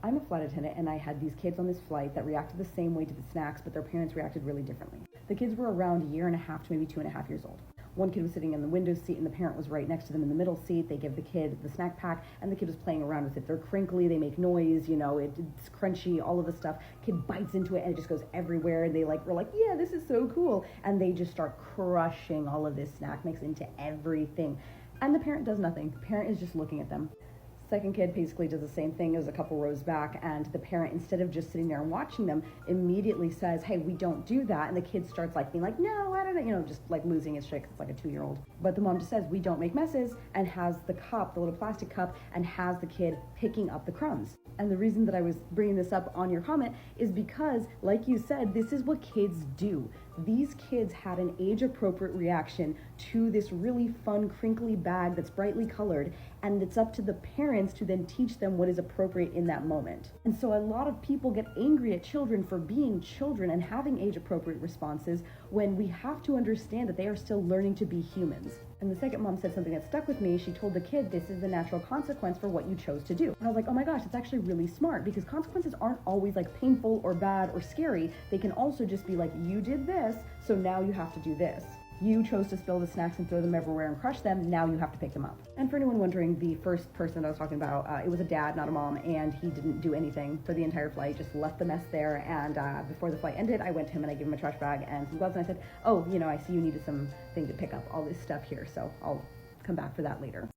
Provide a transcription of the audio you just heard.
I'm a flight attendant, and I had these kids on this flight that reacted the same way to the snacks, but their parents reacted really differently. The kids were around a year and a half to maybe 2.5 years old. One kid was sitting in the window seat, and the parent was right next to them in the middle seat. They give the kid the snack pack, and the kid was playing around with it. They're crinkly, they make noise, it's crunchy, all of the stuff. Kid bites into it, and it just goes everywhere, and they were like, yeah, this is so cool. And they just start crushing all of this snack mix into everything. And the parent does nothing. The parent is just looking at them. Second kid basically does the same thing as a couple rows back, and the parent, instead of just sitting there and watching them, immediately says, hey, we don't do that. And the kid starts being like, no, I don't know, just losing his shit, 'cause it's like a 2-year-old. But the mom just says, we don't make messes, and has the cup, the little plastic cup, and has the kid picking up the crumbs. And the reason that I was bringing this up on your comment is because, like you said, this is what kids do. These kids had an age-appropriate reaction to this really fun, crinkly bag that's brightly colored, and it's up to the parents to then teach them what is appropriate in that moment. And so a lot of people get angry at children for being children and having age-appropriate responses, when we have to understand that they are still learning to be humans. And the second mom said something that stuck with me. She told the kid, this is the natural consequence for what you chose to do. And I was like, oh my gosh, that's actually really smart, because consequences aren't always painful or bad or scary. They can also just be you did this, so now you have to do this. You chose to spill the snacks and throw them everywhere and crush them, now you have to pick them up. And for anyone wondering, the first person that I was talking about, it was a dad, not a mom, and he didn't do anything for the entire flight, just left the mess there. And before the flight ended, I went to him and I gave him a trash bag and some gloves, and I said, oh, I see you needed something to pick up all this stuff here, so I'll come back for that later.